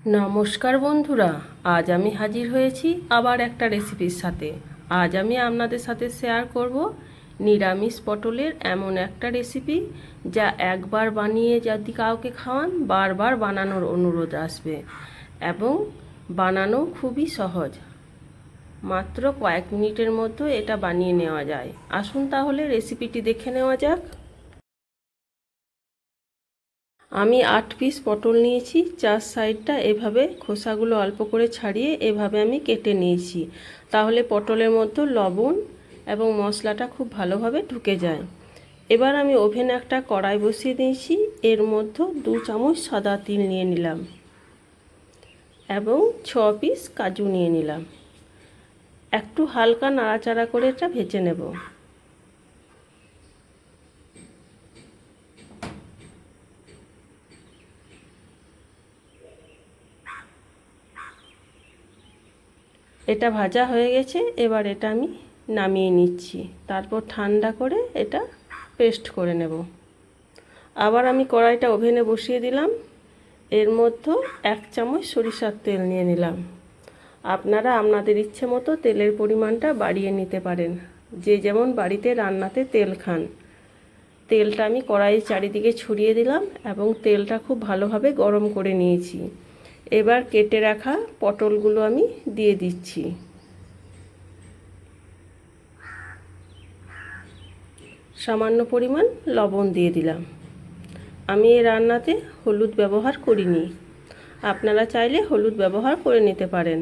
নমস্কার বন্ধুরা, আজ আমি হাজির হয়েছি আবার একটা রেসিপির সাথে। আজ আমি আপনাদের সাথে শেয়ার করব নিরামিষ পটলের এমন একটা রেসিপি যা একবার বানিয়ে যদি কাউকে খাওয়ান বারবার বানানোর অনুরোধ আসবে, এবং বানানো খুবই সহজ। মাত্র কয়েক মিনিটের মধ্যে এটা বানিয়ে নেওয়া যায়। আসুন তাহলে রেসিপিটি দেখে নেওয়া যাক। আমি 8 পিস পটল নিয়েছি। চার সাইডটা এভাবে খোসাগুলো অল্প করে ছাড়িয়ে এভাবে আমি কেটে নিয়েছি, তাহলে পটলের মধ্যে লবণ এবং মশলাটা খুব ভালোভাবে ঢুকে যায়। এবার আমি ওভেনে একটা কড়াই বসিয়ে দিয়েছি। এর মধ্যে 2 চামচ সাদা তিল নিয়ে নিলাম এবং 6 পিস কাজু নিয়ে নিলাম। একটু হালকা নাড়াচাড়া করে এটা ভেজে নেব। এটা ভাজা হয়ে গেছে। এবার এটা আমি নামিয়ে নিচ্ছি, তারপর ঠান্ডা করে এটা পেস্ট করে নেব। আবার আমি কড়াইটা ওভেনে বসিয়ে দিলাম। এর মধ্যে 1 চামচ সরিষার তেল নিয়ে নিলাম। আপনারা আপনাদের ইচ্ছে মতো তেলের পরিমাণটা বাড়িয়ে নিতে পারেন, যে যেমন বাড়িতে রান্নাতে তেল খান। তেলটা আমি কড়াইয়ের চারিদিকে ছড়িয়ে দিলাম এবং তেলটা খুব ভালোভাবে গরম করে নিয়েছি। এবার কেটে রাখা পটলগুলো আমি দিয়ে দিচ্ছি। সামান্য পরিমাণ লবণ দিয়ে দিলাম। আমি এই রান্নাতে হলুদ ব্যবহার করিনি, আপনারা চাইলে হলুদ ব্যবহার করে নিতে পারেন।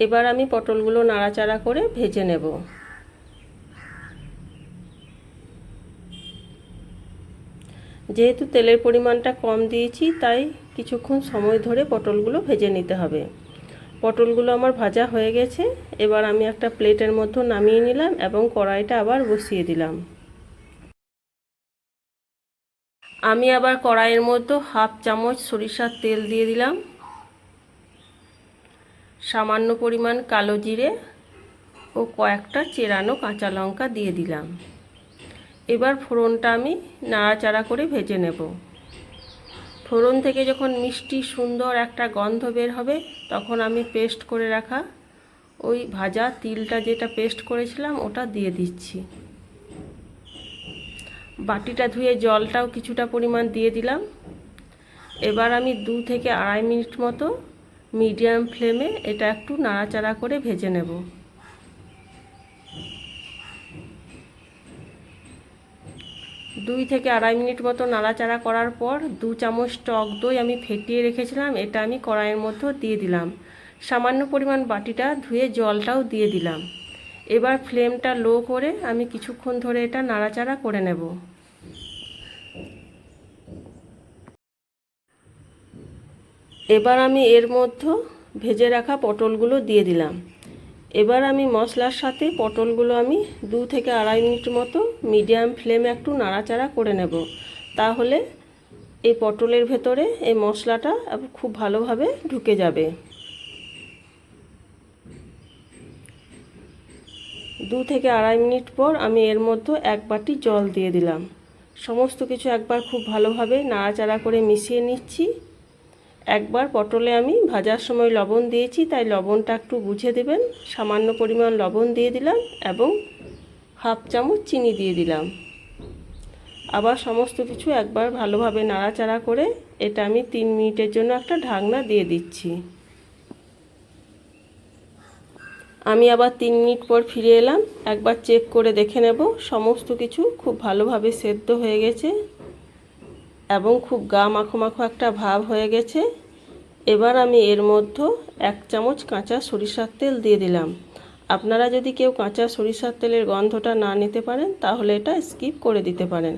এবার আমি পটলগুলো নাড়াচাড়া করে ভেজে নেব। যেহেতু তেলের পরিমাণটা কম দিয়েছি, তাই কিছুক্ষণ সময় ধরে পটলগুলো ভেজে নিতে হবে। পটলগুলো আমার ভাজা হয়ে গেছে। এবার আমি একটা প্লেটের মধ্যে নামিয়ে নিলাম এবং কড়াইটা আবার বসিয়ে দিলাম। আমি আবার কড়াইয়ের মধ্যে 1/2 চামচ সরিষার তেল দিয়ে দিলাম। সামান্য পরিমাণ কালো জিরে ও কয়েকটা চেরানো কাঁচা লঙ্কা দিয়ে দিলাম। এবার ফোড়নটা আমি নাড়াচাড়া করে ভেজে নেব। ফোড়ন থেকে যখন মিষ্টি সুন্দর একটা গন্ধ বের হবে, তখন আমি পেস্ট করে রাখা ওই ভাজা তিলটা, যেটা পেস্ট করেছিলাম, ওটা দিয়ে দিচ্ছি। বাটিটা ধুয়ে জলটাও কিছুটা পরিমাণ দিয়ে দিলাম। এবার আমি 2 থেকে 2.5 মিনিট মতো মিডিয়াম ফ্লেমে এটা একটু নাড়াচাড়া করে ভেজে নেব। দুই থেকে 2.5 মিনিট মতো নাড়াচাড়া করার পর 2 চামচ টক দই আমি ফেটিয়ে রেখেছিলাম, এটা আমি কড়াইয়ের মধ্যে দিয়ে দিলাম। সামান্য পরিমাণ বাটিটা ধুয়ে জলটাও দিয়ে দিলাম। এবার ফ্লেমটা লো করে আমি কিছুক্ষণ ধরে এটা নাড়াচাড়া করে নেব। এবার আমি এর মধ্যে ভেজে রাখা পটলগুলো দিয়ে দিলাম। এবার আমি মশলার সাথে পটলগুলো আমি 2 থেকে 2.5 মিনিট মতো মিডিয়াম ফ্লেমে একটু নাড়াচাড়া করে নেব। তাহলে এই পটলের ভেতরে এই মশলাটা খুব ভালোভাবে ঢুকে যাবে। 2 থেকে 2.5 মিনিট পর আমি এর মধ্যে 1 বাটি জল দিয়ে দিলাম। সমস্ত কিছু একবার খুব ভালোভাবে নাড়াচাড়া করে মিশিয়ে নিচ্ছি। একবার পটলে আমি ভাজার সময় লবণ দিয়েছি, তাই লবণটা একটু বুঝে দেবেন। সামান্য পরিমাণ লবণ দিয়ে দিলাম এবং 1/2 চামচ চিনি দিয়ে দিলাম। আবার সমস্ত কিছু একবার ভালোভাবে নাড়াচাড়া করে এটা আমি 3 মিনিটের জন্য একটা ঢাকনা দিয়ে দিচ্ছি। আমি আবার 3 মিনিট পর ফিরে এলাম। একবার চেক করে দেখে নেব সমস্ত কিছু খুব ভালোভাবে সেদ্ধ হয়ে গেছে এবং খুব গা মাখো মাখো একটা ভাব হয়ে গেছে। এবার আমি এর মধ্যে 1 চামচ কাঁচা সরিষার তেল দিয়ে দিলাম। আপনারা যদি কেউ কাঁচা সরিষার তেলের গন্ধটা না নিতে পারেন, তাহলে এটা স্কিপ করে দিতে পারেন।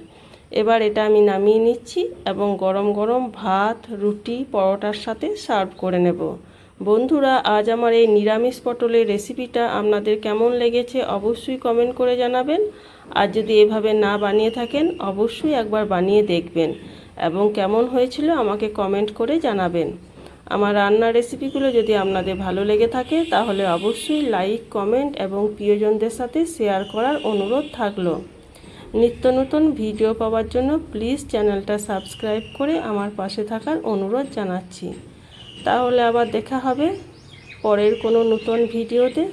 এবার এটা আমি নামিয়ে নিচ্ছি এবং গরম গরম ভাত, রুটি, পরোটার সাথে সার্ভ করে নেব। বন্ধুরা, আজ আমার এই নিরামিষ পটলের রেসিপিটা আপনাদের কেমন লেগেছে অবশ্যই কমেন্ট করে জানাবেন। আর যদি এভাবে না বানিয়ে থাকেন, অবশ্যই একবার বানিয়ে দেখবেন এবং কেমন হয়েছিল আমাকে কমেন্ট করে জানাবেন। আমার রান্নার রেসিপিগুলো যদি আপনাদের ভালো লেগে থাকে, তাহলে অবশ্যই লাইক, কমেন্ট এবং প্রিয়জনদের সাথে শেয়ার করার অনুরোধ থাকলো। নিত্য নতুন ভিডিও পাওয়ার জন্য প্লিজ চ্যানেলটা সাবস্ক্রাইব করে আমার পাশে থাকার অনুরোধ জানাচ্ছি। তাহলে আবার দেখা হবে পরের কোনো নতুন ভিডিওতে।